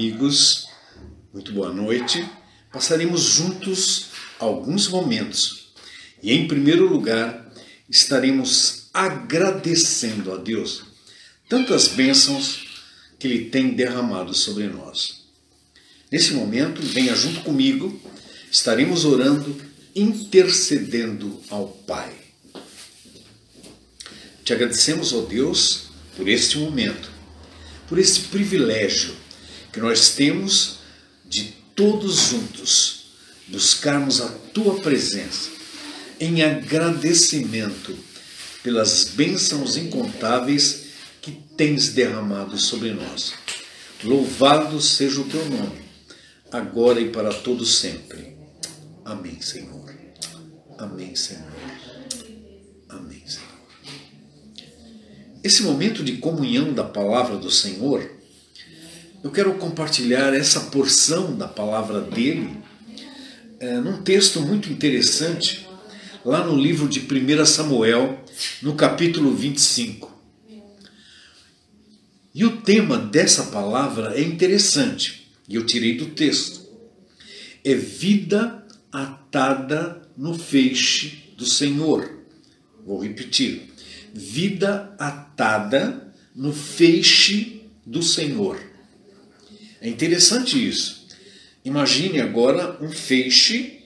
amigos, muito boa noite. Passaremos juntos alguns momentos e, em primeiro lugar, estaremos agradecendo a Deus tantas bênçãos que Ele tem derramado sobre nós. Nesse momento, venha junto comigo, estaremos orando, intercedendo ao Pai. Te agradecemos, ó Deus, por este momento, por este privilégio que nós temos de todos juntos buscarmos a Tua presença em agradecimento pelas bênçãos incontáveis que tens derramado sobre nós. Louvado seja o Teu nome, agora e para todo sempre. Amém, Senhor. Amém, Senhor. Amém, Senhor. Esse momento de comunhão da palavra do Senhor, eu quero compartilhar essa porção da palavra dele num texto muito interessante, lá no livro de 1 Samuel, no capítulo 25. E o tema dessa palavra é interessante, e eu tirei do texto. É vida atada no feixe do Senhor. Vou repetir. Vida atada no feixe do Senhor. É interessante isso. Imagine agora um feixe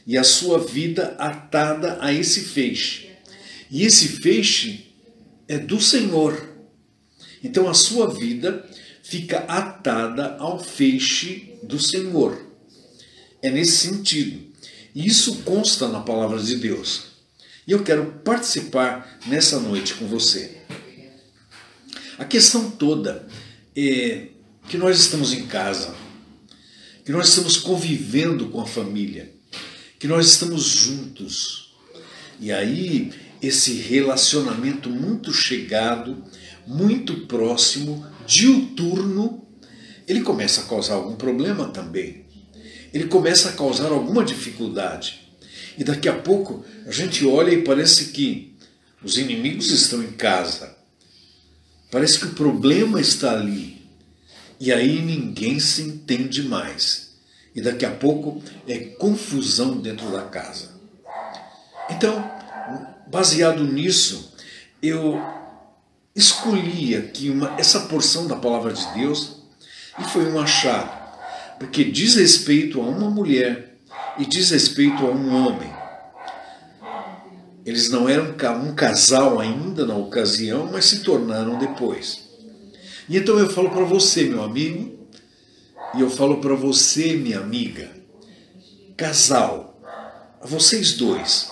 e a sua vida atada a esse feixe. E esse feixe é do Senhor. Então a sua vida fica atada ao feixe do Senhor. É nesse sentido. E isso consta na palavra de Deus. E eu quero participar nessa noite com você. A questão toda é que nós estamos em casa, que nós estamos convivendo com a família, que nós estamos juntos. E aí, esse relacionamento muito chegado, muito próximo, diuturno, ele começa a causar algum problema também. Ele começa a causar alguma dificuldade. E daqui a pouco a gente olha e parece que os inimigos estão em casa. Parece que o problema está ali. E aí ninguém se entende mais. E daqui a pouco é confusão dentro da casa. Então, baseado nisso, eu escolhi aqui essa porção da palavra de Deus e foi um achado. Porque diz respeito a uma mulher e diz respeito a um homem. Eles não eram um casal ainda na ocasião, mas se tornaram depois. E então eu falo para você, meu amigo, e eu falo para você, minha amiga, casal, a vocês dois,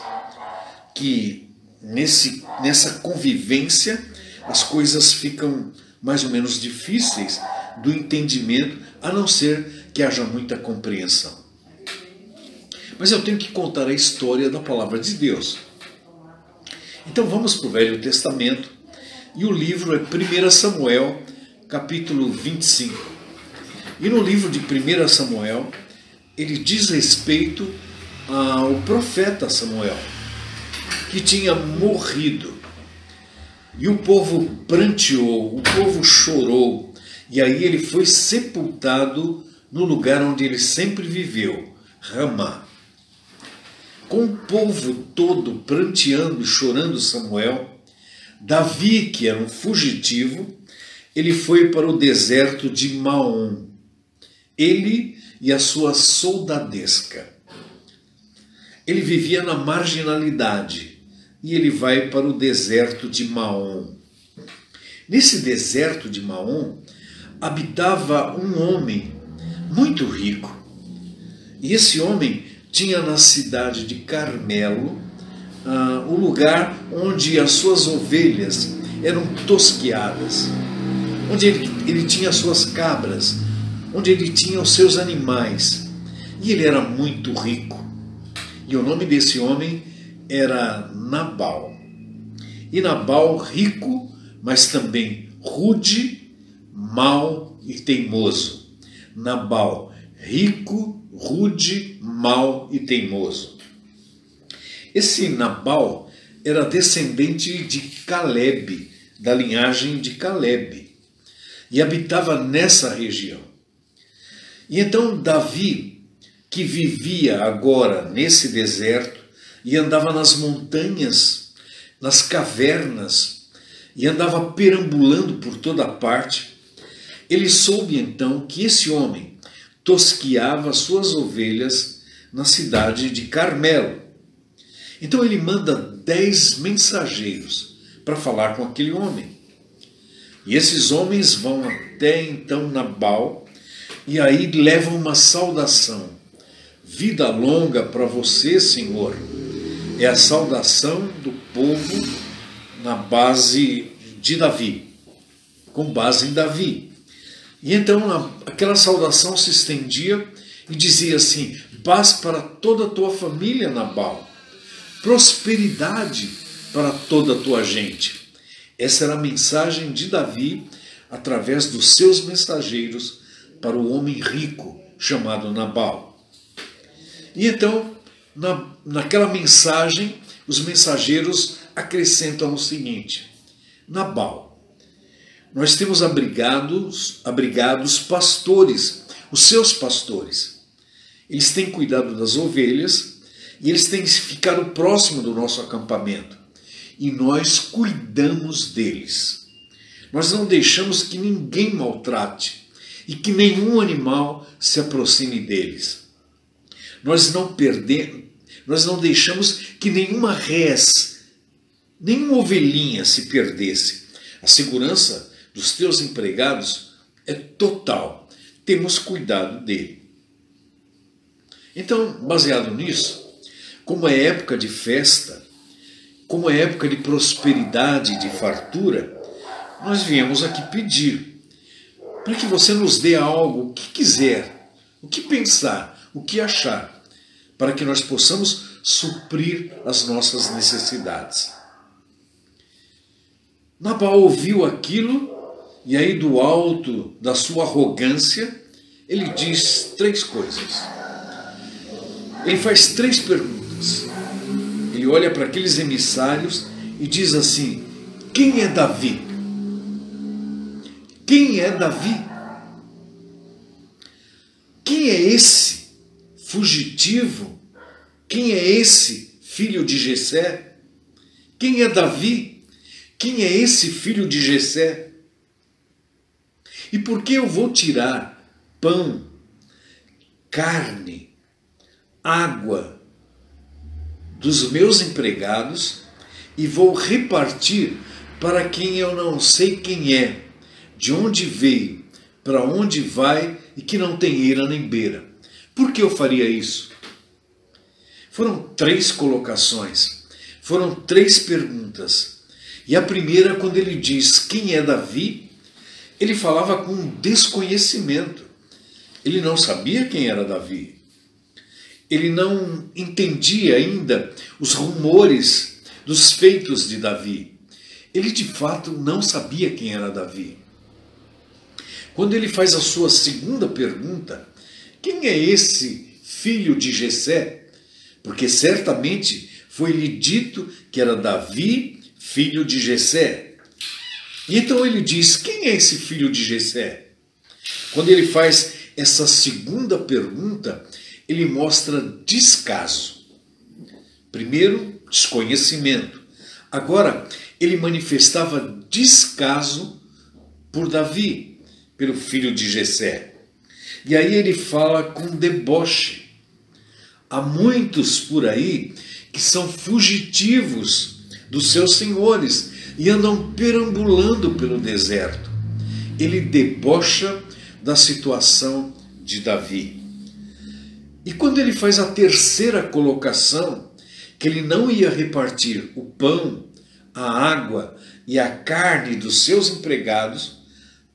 que nessa convivência as coisas ficam mais ou menos difíceis do entendimento, a não ser que haja muita compreensão. Mas eu tenho que contar a história da palavra de Deus. Então vamos para o Velho Testamento, e o livro é 1 Samuel, capítulo 25. E no livro de 1 Samuel, ele diz respeito ao profeta Samuel, que tinha morrido. E o povo pranteou, o povo chorou, e aí ele foi sepultado no lugar onde ele sempre viveu, Ramá. Com o povo todo pranteando e chorando Samuel, Davi, que era um fugitivo, ele foi para o deserto de Maom. Ele e a sua soldadesca. Ele vivia na marginalidade e ele vai para o deserto de Maom. Nesse deserto de Maom habitava um homem muito rico. E esse homem tinha na cidade de Carmelo o lugar onde as suas ovelhas eram tosqueadas, onde ele tinha as suas cabras, onde ele tinha os seus animais. E ele era muito rico. E o nome desse homem era Nabal. E Nabal rico, mas também rude, mau e teimoso. Nabal rico, rude, mau e teimoso. Esse Nabal era descendente de Calebe, da linhagem de Calebe, e habitava nessa região. E então Davi, que vivia agora nesse deserto e andava nas montanhas, nas cavernas, e andava perambulando por toda parte, ele soube então que esse homem tosquiava suas ovelhas na cidade de Carmelo. Então ele manda 10 mensageiros para falar com aquele homem. E esses homens vão até então Nabal e aí levam uma saudação. Vida longa para você, Senhor. É a saudação do povo na base de Davi, com base em Davi. E então aquela saudação se estendia e dizia assim: paz para toda a tua família, Nabal, prosperidade para toda a tua gente. Essa era a mensagem de Davi através dos seus mensageiros para o homem rico chamado Nabal. E então, naquela mensagem, os mensageiros acrescentam o seguinte: Nabal, nós temos abrigados pastores, os seus pastores. Eles têm cuidado das ovelhas e eles têm ficado próximo do nosso acampamento. E nós cuidamos deles. Nós não deixamos que ninguém maltrate e que nenhum animal se aproxime deles. Nós não deixamos que nenhuma res, nenhuma ovelhinha se perdesse. A segurança dos teus empregados é total. Temos cuidado dele. Então, baseado nisso, como é época de festa, como é época de prosperidade, de fartura, nós viemos aqui pedir para que você nos dê algo, o que quiser, o que pensar, o que achar, para que nós possamos suprir as nossas necessidades. Nabal ouviu aquilo e aí do alto da sua arrogância, ele diz 3 coisas. Ele faz 3 perguntas. Ele olha para aqueles emissários e diz assim: quem é Davi? Quem é Davi? Quem é esse fugitivo? Quem é esse filho de Jessé? Quem é Davi? Quem é esse filho de Jessé? E por que eu vou tirar pão, carne, água dos meus empregados e vou repartir para quem eu não sei quem é, de onde veio, para onde vai e que não tem eira nem beira? Por que eu faria isso? Foram 3 colocações, foram 3 perguntas. E a primeira, quando ele diz quem é Davi, ele falava com desconhecimento. Ele não sabia quem era Davi. Ele não entendia ainda os rumores dos feitos de Davi. Ele de fato não sabia quem era Davi. Quando ele faz a sua segunda pergunta, quem é esse filho de Jessé? Porque certamente foi-lhe dito que era Davi, filho de Jessé. E então ele diz: quem é esse filho de Jessé? Quando ele faz essa segunda pergunta, ele mostra descaso. Primeiro, desconhecimento. Agora, ele manifestava descaso por Davi, pelo filho de Jessé. E aí ele fala com deboche. Há muitos por aí que são fugitivos dos seus senhores e andam perambulando pelo deserto. Ele debocha da situação de Davi. E quando ele faz a terceira colocação, que ele não ia repartir o pão, a água e a carne dos seus empregados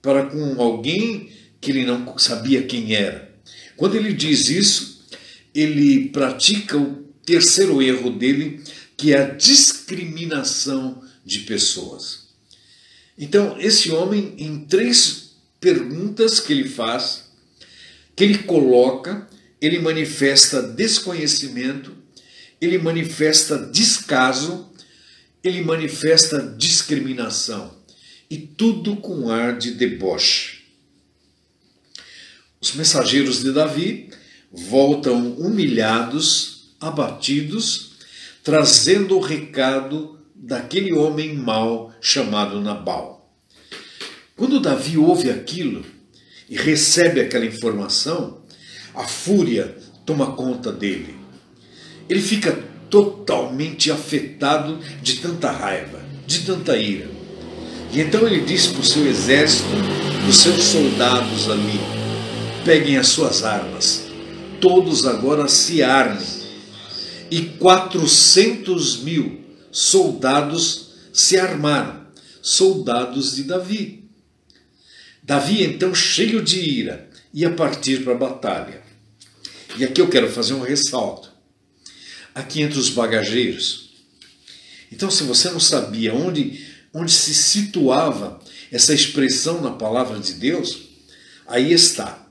para com alguém que ele não sabia quem era. Quando ele diz isso, ele pratica o terceiro erro dele, que é a discriminação de pessoas. Então, esse homem, em 3 perguntas que ele faz, que ele coloca, ele manifesta desconhecimento, ele manifesta descaso, ele manifesta discriminação. E tudo com ar de deboche. Os mensageiros de Davi voltam humilhados, abatidos, trazendo o recado daquele homem mau chamado Nabal. Quando Davi ouve aquilo e recebe aquela informação, a fúria toma conta dele. Ele fica totalmente afetado de tanta raiva, de tanta ira. E então ele diz para o seu exército, os seus soldados ali: peguem as suas armas, todos agora se armem. E 400.000 soldados se armaram, soldados de Davi. Davi, então, cheio de ira, ia partir para a batalha. E aqui eu quero fazer um ressalto. Aqui entre os bagageiros. Então, se você não sabia onde se situava essa expressão na palavra de Deus, aí está.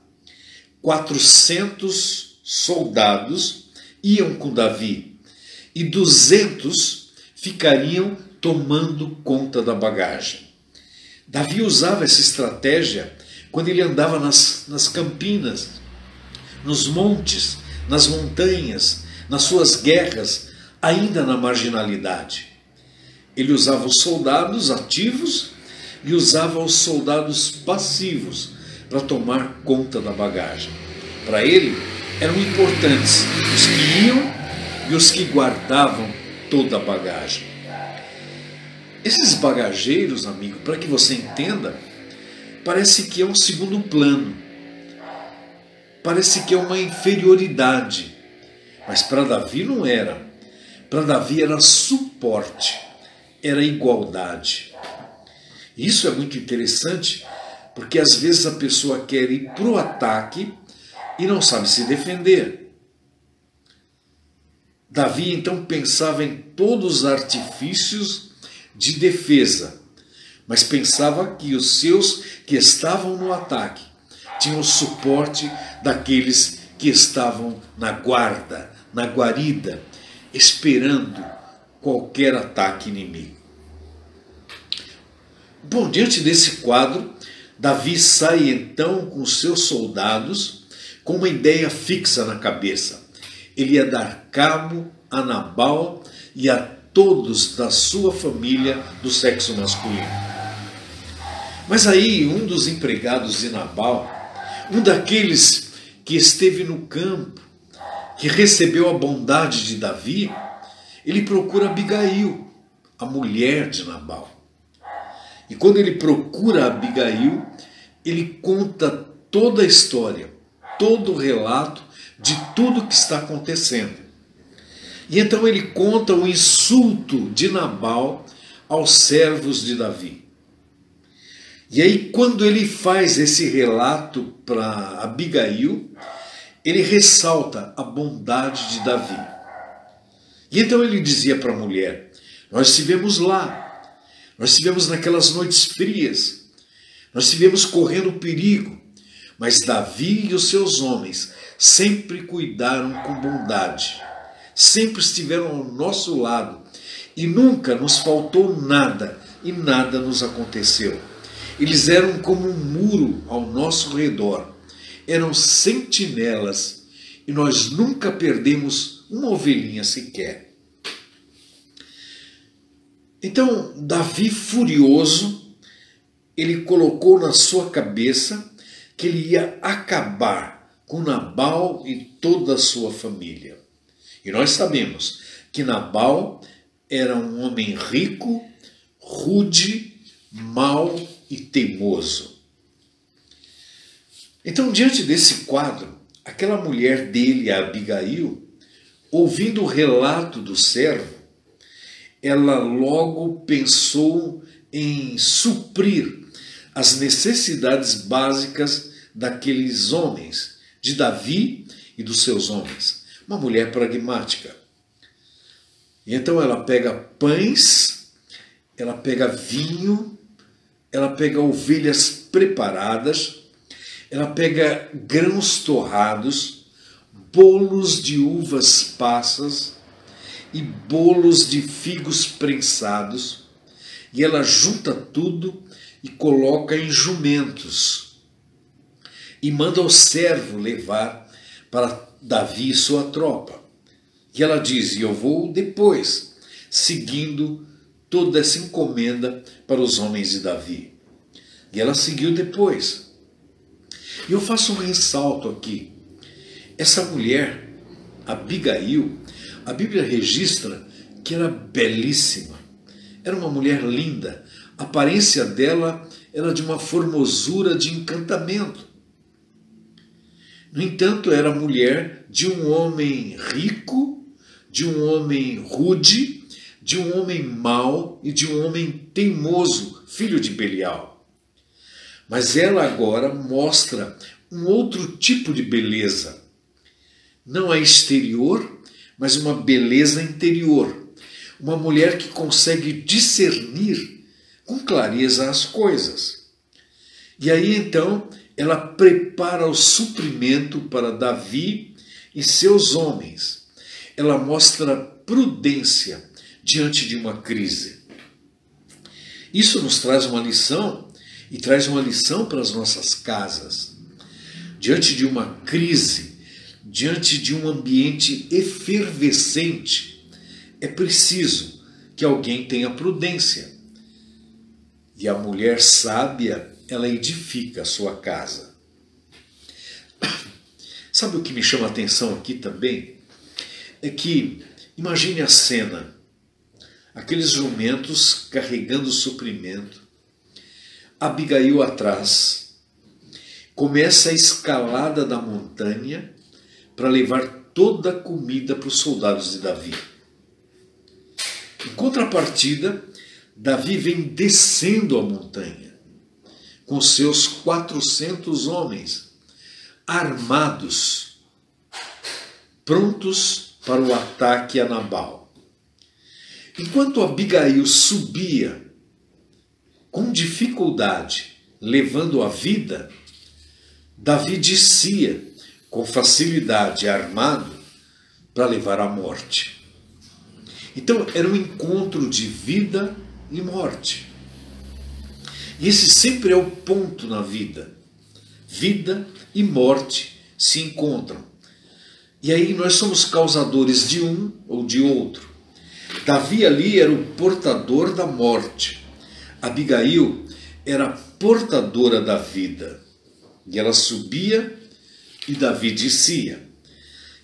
400 soldados iam com Davi e 200 ficariam tomando conta da bagagem. Davi usava essa estratégia quando ele andava nas campinas, nos montes, nas montanhas, nas suas guerras, ainda na marginalidade. Ele usava os soldados ativos e usava os soldados passivos para tomar conta da bagagem. Para ele, eram importantes os que iam e os que guardavam toda a bagagem. Esses bagageiros, amigo, para que você entenda, parece que é um segundo plano. Parece que é uma inferioridade. Mas para Davi não era. Para Davi era suporte, era igualdade. Isso é muito interessante, porque às vezes a pessoa quer ir para o ataque e não sabe se defender. Davi então pensava em todos os artifícios de defesa, mas pensava que os seus que estavam no ataque tinham o suporte daqueles que estavam na guarda, na guarida, esperando qualquer ataque inimigo. Bom, diante desse quadro, Davi sai então com os seus soldados com uma ideia fixa na cabeça. Ele ia dar cabo a Nabal e a todos da sua família do sexo masculino. Mas aí um dos empregados de Nabal, um daqueles que esteve no campo, que recebeu a bondade de Davi, ele procura Abigail, a mulher de Nabal. E quando ele procura Abigail, ele conta toda a história, todo o relato de tudo que está acontecendo. E então ele conta o insulto de Nabal aos servos de Davi. E aí, quando ele faz esse relato para Abigail, ele ressalta a bondade de Davi. E então ele dizia para a mulher: nós estivemos lá, nós estivemos naquelas noites frias, nós estivemos correndo perigo, mas Davi e os seus homens sempre cuidaram com bondade, sempre estiveram ao nosso lado e nunca nos faltou nada e nada nos aconteceu. Eles eram como um muro ao nosso redor, eram sentinelas e nós nunca perdemos uma ovelhinha sequer. Então, Davi, furioso, ele colocou na sua cabeça que ele ia acabar com Nabal e toda a sua família. E nós sabemos que Nabal era um homem rico, rude, mau e teimoso. Então, diante desse quadro, aquela mulher dele, a Abigail, ouvindo o relato do servo, ela logo pensou em suprir as necessidades básicas daqueles homens, de Davi e dos seus homens. Uma mulher pragmática. E então ela pega pães, ela pega vinho, ela pega ovelhas preparadas, ela pega grãos torrados, bolos de uvas passas e bolos de figos prensados, e ela junta tudo e coloca em jumentos. e manda o servo levar para Davi e sua tropa. E ela diz: e eu vou depois, seguindo toda essa encomenda para os homens de Davi. E ela seguiu depois. E eu faço um ressalto aqui. Essa mulher, Abigail, a Bíblia registra que era belíssima. Era uma mulher linda. A aparência dela era de uma formosura de encantamento. No entanto, era mulher de um homem rico, de um homem rude, de um homem mau e de um homem teimoso, filho de Belial. Mas ela agora mostra um outro tipo de beleza. Não a exterior, mas uma beleza interior. Uma mulher que consegue discernir com clareza as coisas. E aí então ela prepara o suprimento para Davi e seus homens. Ela mostra prudência diante de uma crise. Isso nos traz uma lição e traz uma lição para as nossas casas. Diante de uma crise, diante de um ambiente efervescente, é preciso que alguém tenha prudência. E a mulher sábia, ela edifica a sua casa. Sabe o que me chama a atenção aqui também? É que, imagine a cena, aqueles jumentos carregando suprimento, Abigail atrás, começa a escalada da montanha para levar toda a comida para os soldados de Davi. Em contrapartida, Davi vem descendo a montanha com seus 400 homens armados, prontos para o ataque a Nabal. Enquanto Abigail subia com dificuldade, levando a vida, Davi descia com facilidade, armado, para levar a morte. Então era um encontro de vida e morte. E esse sempre é o ponto na vida. Vida e morte se encontram. E aí nós somos causadores de um ou de outro. Davi ali era o portador da morte. Abigail era portadora da vida. E ela subia e Davi descia.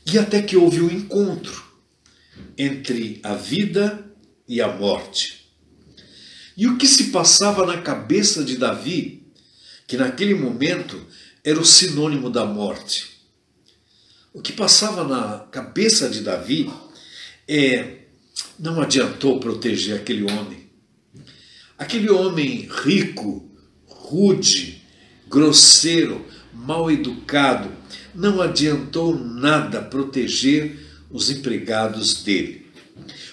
E até que houve um encontro entre a vida e a morte. E o que se passava na cabeça de Davi, que naquele momento era o sinônimo da morte? O que passava na cabeça de Davi não adiantou proteger aquele homem. Aquele homem rico, rude, grosseiro, mal educado, não adiantou nada proteger os empregados dele.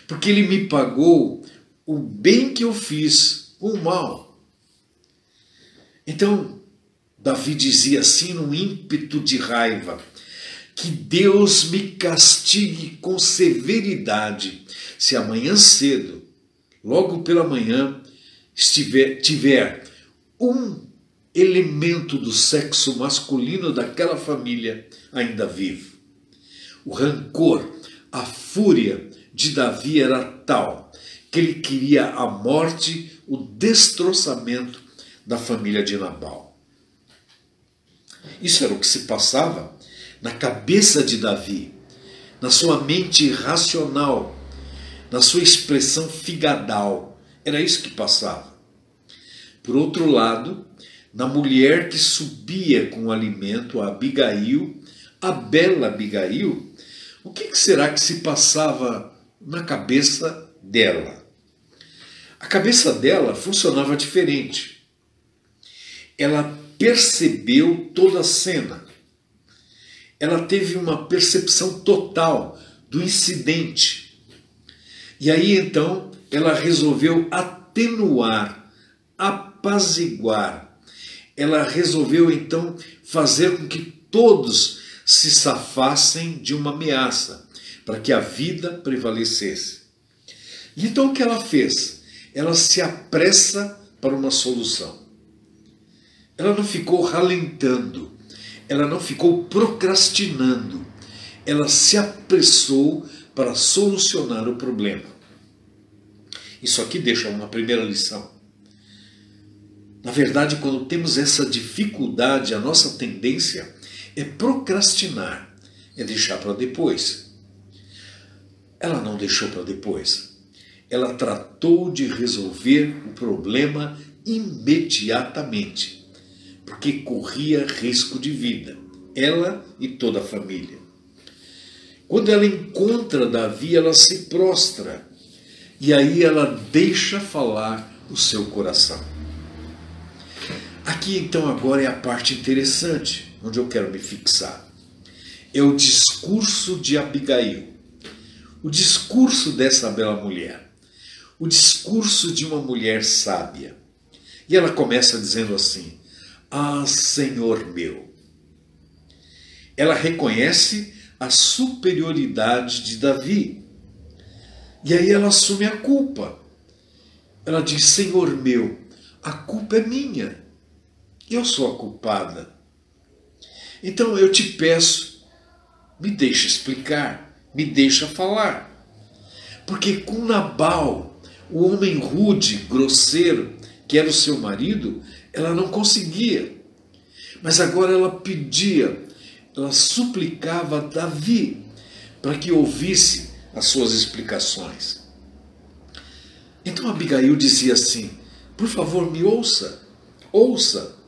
Porque ele me pagou o bem que eu fiz com o mal. Então, Davi dizia assim num ímpeto de raiva: que Deus me castigue com severidade se amanhã cedo, logo pela manhã, tiver um elemento do sexo masculino daquela família ainda vivo. O rancor, a fúria de Davi era tal que ele queria a morte, o destroçamento da família de Nabal. Isso era o que se passava na cabeça de Davi, na sua mente racional, na sua expressão figadal. Era isso que passava. Por outro lado, na mulher que subia com o alimento, a Abigail, a bela Abigail, o que será que se passava na cabeça dela? A cabeça dela funcionava diferente. Ela percebeu toda a cena. Ela teve uma percepção total do incidente. E aí então ela resolveu atenuar, apaziguar. Ela resolveu então fazer com que todos se safassem de uma ameaça, para que a vida prevalecesse. E então o que ela fez? Ela se apressa para uma solução. Ela não ficou ralentando. ela não ficou procrastinando, ela se apressou para solucionar o problema. Isso aqui deixa uma primeira lição. Na verdade, quando temos essa dificuldade, a nossa tendência é procrastinar, é deixar para depois. Ela não deixou para depois. Ela tratou de resolver o problema imediatamente, porque corria risco de vida, ela e toda a família. Quando ela encontra Davi, ela se prostra, e aí ela deixa falar o seu coração. Aqui então agora é a parte interessante, onde eu quero me fixar. É o discurso de Abigail. O discurso dessa bela mulher. O discurso de uma mulher sábia. E ela começa dizendo assim: ah, Senhor meu. Ela reconhece a superioridade de Davi. E aí ela assume a culpa. Ela diz: Senhor meu, a culpa é minha. Eu sou a culpada. Então eu te peço, me deixa explicar, me deixa falar. Porque com Nabal, o homem rude, grosseiro, que era o seu marido, ela não conseguia. Mas agora ela pedia, ela suplicava a Davi para que ouvisse as suas explicações. Então Abigail dizia assim: por favor, me ouça, ouça.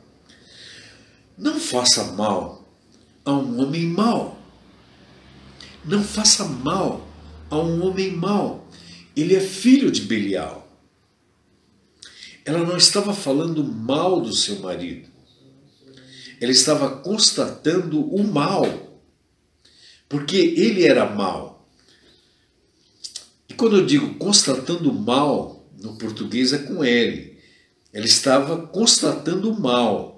Não faça mal a um homem mau. Não faça mal a um homem mau. Ele é filho de Belial. Ela não estava falando mal do seu marido. Ela estava constatando o mal. Porque ele era mau. E quando eu digo constatando o mal, no português é com L. Ela estava constatando o mal.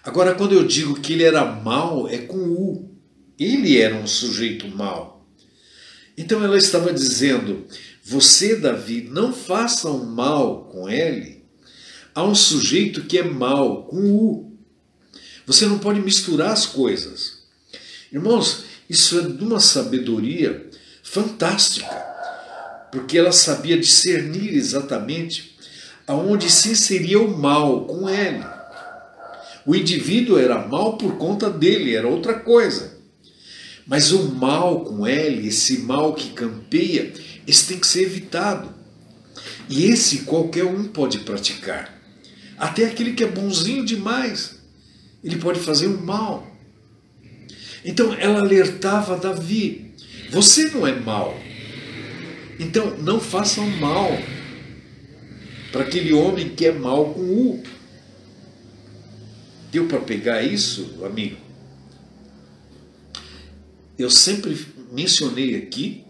Agora, quando eu digo que ele era mau, é com U. Ele era um sujeito mau. Então ela estava dizendo: você, Davi, não faça um mal com ele a um sujeito que é mau, com U. Você não pode misturar as coisas. Irmãos, isso é de uma sabedoria fantástica, porque ela sabia discernir exatamente aonde se inseria o mal com ele. O indivíduo era mal por conta dele, era outra coisa. Mas o mal com L, esse mal que campeia, esse tem que ser evitado. E esse qualquer um pode praticar. Até aquele que é bonzinho demais, ele pode fazer um mal. Então ela alertava Davi: você não é mal. Então não faça um mal para aquele homem que é mal com U. Deu para pegar isso, amigo? Eu sempre mencionei aqui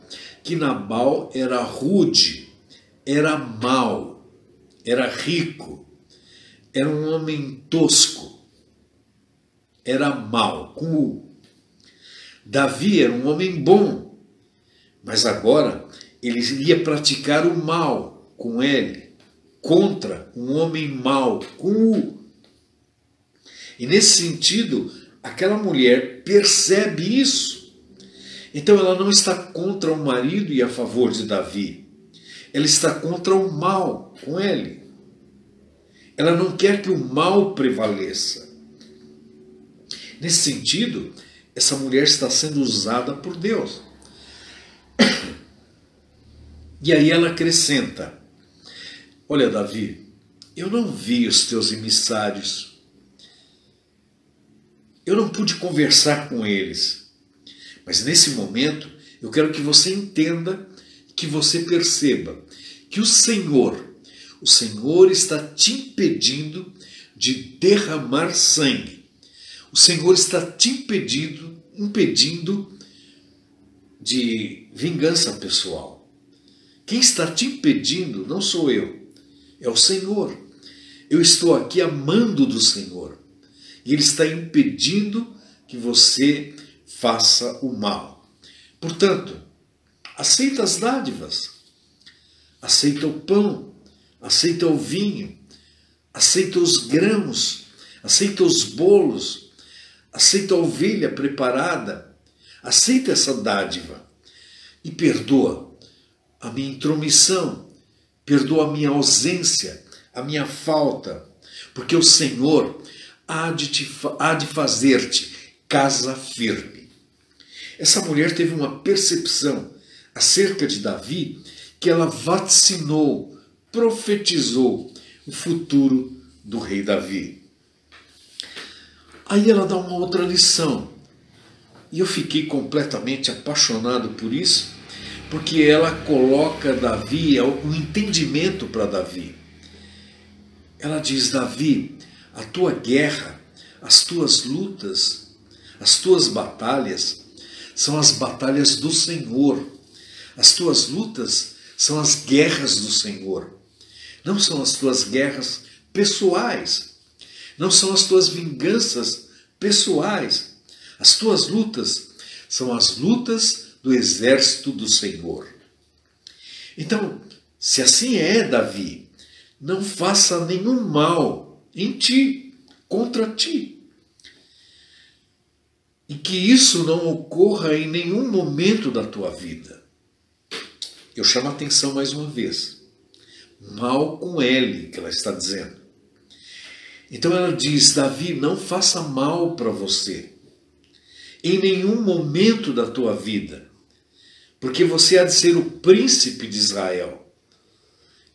que Nabal era rude, era mau, era rico, era um homem tosco, era mau, com U. Davi era um homem bom, mas agora ele ia praticar o mal com ele, contra um homem mau, com U. E nesse sentido, aquela mulher percebe isso. Então ela não está contra o marido e a favor de Davi. Ela está contra o mal com ele. Ela não quer que o mal prevaleça. Nesse sentido, essa mulher está sendo usada por Deus. E aí ela acrescenta: olha, Davi, eu não vi os teus emissários. Eu não pude conversar com eles. Mas nesse momento, eu quero que você entenda, que você perceba que o Senhor está te impedindo de derramar sangue. O Senhor está te impedindo de vingança pessoal. Quem está te impedindo não sou eu, é o Senhor. Eu estou aqui amando do Senhor. E Ele está impedindo que você faça o mal. Portanto, aceita as dádivas, aceita o pão, aceita o vinho, aceita os grãos, aceita os bolos, aceita a ovelha preparada, aceita essa dádiva e perdoa a minha intromissão, perdoa a minha ausência, a minha falta, porque o Senhor há de fazer-te casa firme. Essa mulher teve uma percepção acerca de Davi que ela vaticinou, profetizou o futuro do rei Davi. Aí ela dá uma outra lição, e eu fiquei completamente apaixonado por isso, porque ela coloca Davi, um entendimento para Davi. Ela diz: Davi, a tua guerra, as tuas lutas, as tuas batalhas são as batalhas do Senhor. As tuas lutas são as guerras do Senhor. Não são as tuas guerras pessoais. Não são as tuas vinganças pessoais. As tuas lutas são as lutas do exército do Senhor. Então, se assim é, Davi, não faça nenhum mal em ti, contra ti. E que isso não ocorra em nenhum momento da tua vida. Eu chamo a atenção mais uma vez. Mal com L, que ela está dizendo. Então ela diz: Davi, não faça mal para você, em nenhum momento da tua vida, porque você há de ser o príncipe de Israel.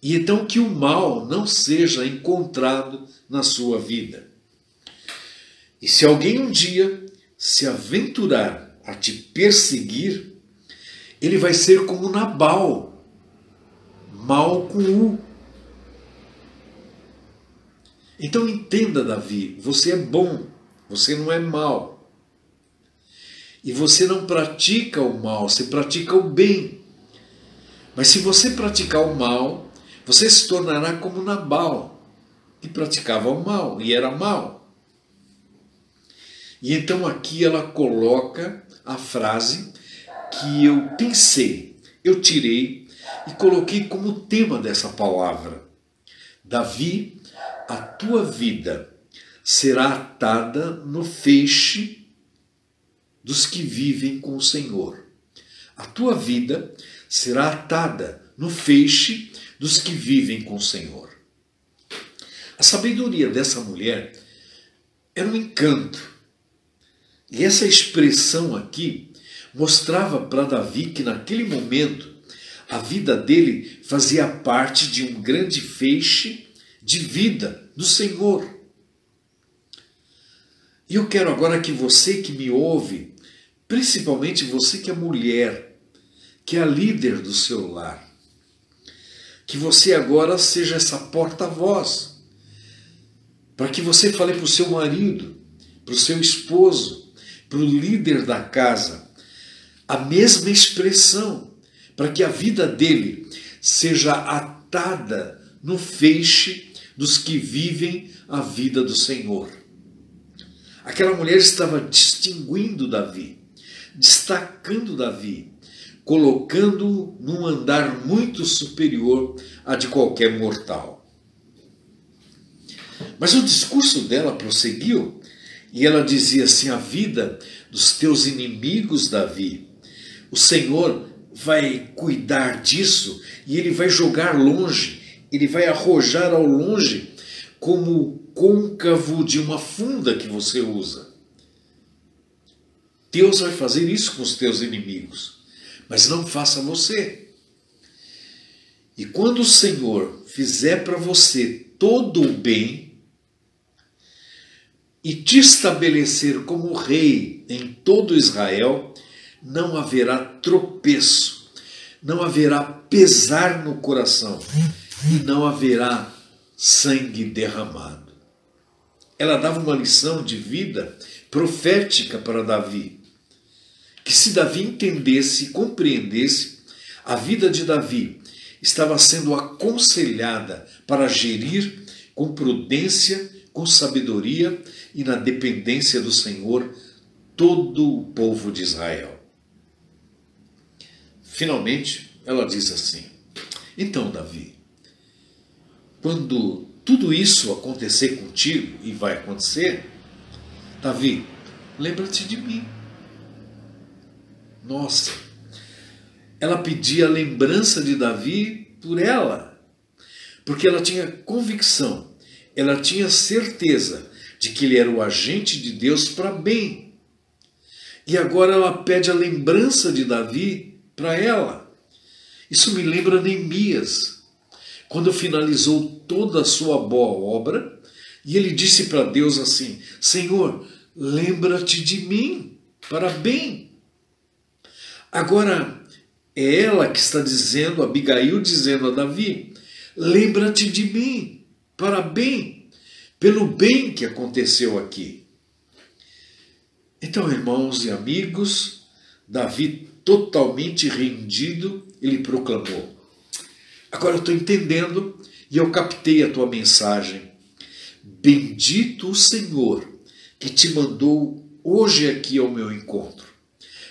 E então que o mal não seja encontrado na sua vida. E se alguém um dia se aventurar a te perseguir, ele vai ser como Nabal, mal com U. Então entenda, Davi, você é bom, você não é mal. E você não pratica o mal, você pratica o bem. Mas se você praticar o mal, você se tornará como Nabal, que praticava o mal e era mal. E então aqui ela coloca a frase que eu pensei, eu tirei e coloquei como tema dessa palavra. Davi, a tua vida será atada no feixe dos que vivem com o Senhor. A tua vida será atada no feixe dos que vivem com o Senhor. A sabedoria dessa mulher era um encanto. E essa expressão aqui mostrava para Davi que naquele momento a vida dele fazia parte de um grande feixe de vida do Senhor. E eu quero agora que você que me ouve, principalmente você que é mulher, que é a líder do seu lar, que você agora seja essa porta-voz, para que você fale para o seu marido, para o seu esposo, para o líder da casa, a mesma expressão, para que a vida dele seja atada no feixe dos que vivem a vida do Senhor. Aquela mulher estava distinguindo Davi, destacando Davi, colocando-o num andar muito superior a de qualquer mortal. Mas o discurso dela prosseguiu e ela dizia assim: a vida dos teus inimigos, Davi, o Senhor vai cuidar disso e ele vai jogar longe, ele vai arrojar ao longe como o côncavo de uma funda que você usa. Deus vai fazer isso com os teus inimigos, mas não faça você. E quando o Senhor fizer para você todo o bem e te estabelecer como rei em todo Israel, não haverá tropeço, não haverá pesar no coração e não haverá sangue derramado. Ela dava uma lição de vida profética para Davi, que se Davi entendesse e compreendesse, a vida de Davi estava sendo aconselhada para gerir com prudência, com sabedoria e na dependência do Senhor todo o povo de Israel. Finalmente, ela diz assim: então, Davi, quando tudo isso acontecer contigo, e vai acontecer, Davi, lembra-te de mim. Nossa, ela pedia a lembrança de Davi por ela, porque ela tinha convicção, ela tinha certeza de que ele era o agente de Deus para bem. E agora ela pede a lembrança de Davi para ela. Isso me lembra Neemias, quando finalizou toda a sua boa obra, e ele disse para Deus assim: Senhor, lembra-te de mim para bem. Agora é ela que está dizendo, Abigail dizendo a Davi: lembra-te de mim para bem, pelo bem que aconteceu aqui. Então, irmãos e amigos, Davi, totalmente rendido, ele proclamou: agora eu estou entendendo e eu captei a tua mensagem. Bendito o Senhor que te mandou hoje aqui ao meu encontro.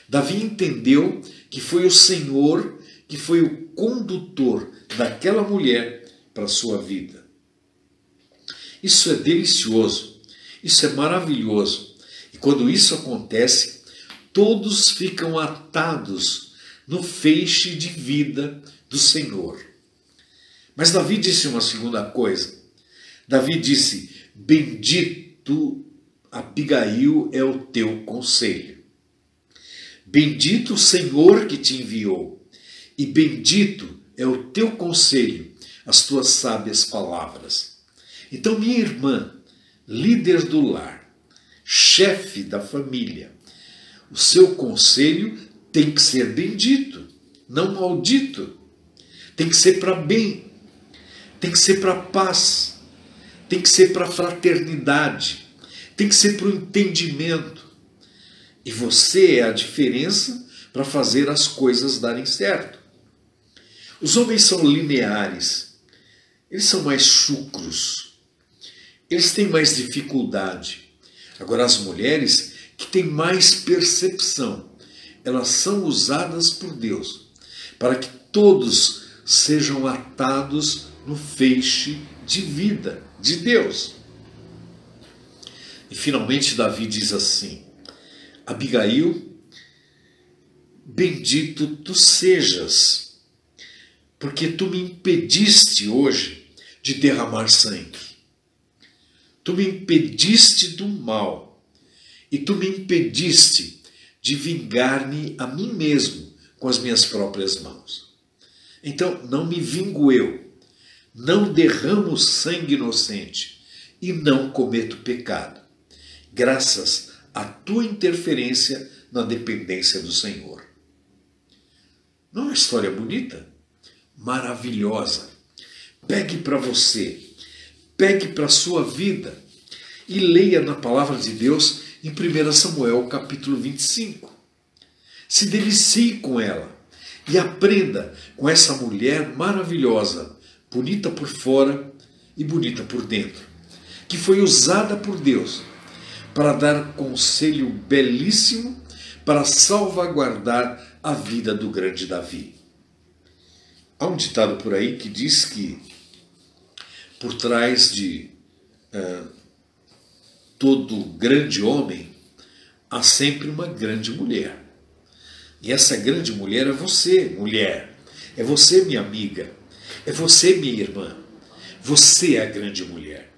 Davi entendeu que foi o Senhor que foi o condutor daquela mulher para a sua vida. Isso é delicioso, isso é maravilhoso. E quando isso acontece, todos ficam atados no feixe de vida do Senhor. Mas Davi disse uma segunda coisa. Davi disse: bendito, Abigail, é o teu conselho. Bendito o Senhor que te enviou, e bendito é o teu conselho, as tuas sábias palavras. Então, minha irmã, líder do lar, chefe da família, o seu conselho tem que ser bendito, não maldito. Tem que ser para bem, tem que ser para paz, tem que ser para fraternidade, tem que ser para o entendimento. E você é a diferença para fazer as coisas darem certo. Os homens são lineares, eles são mais chucros, eles têm mais dificuldade. Agora, as mulheres que têm mais percepção, elas são usadas por Deus para que todos sejam atados no feixe de vida de Deus. E finalmente Davi diz assim: Abigail, bendito tu sejas, porque tu me impediste hoje de derramar sangue. Tu me impediste do mal e tu me impediste de vingar-me a mim mesmo com as minhas próprias mãos. Então não me vingo eu, não derramo sangue inocente e não cometo pecado, graças à tua interferência na dependência do Senhor. Não é uma história bonita? Maravilhosa. Pegue para você, pegue para a sua vida e leia na palavra de Deus em 1 Samuel capítulo 25. Se delicie com ela e aprenda com essa mulher maravilhosa, bonita por fora e bonita por dentro, que foi usada por Deus para dar conselho belíssimo para salvaguardar a vida do grande Davi. Há um ditado por aí que diz que por trás de todo grande homem há sempre uma grande mulher. E essa grande mulher é você, mulher. É você, minha amiga. É você, minha irmã. Você é a grande mulher.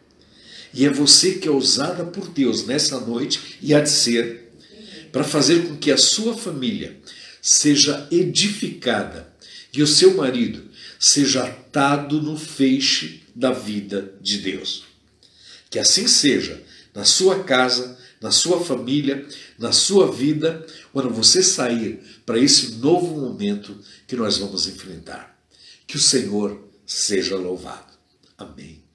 E é você que é usada por Deus nessa noite, e há de ser, para fazer com que a sua família seja edificada e o seu marido seja atado no feixe da vida de Deus. Que assim seja na sua casa, na sua família, na sua vida, quando você sair para esse novo momento que nós vamos enfrentar. Que o Senhor seja louvado. Amém.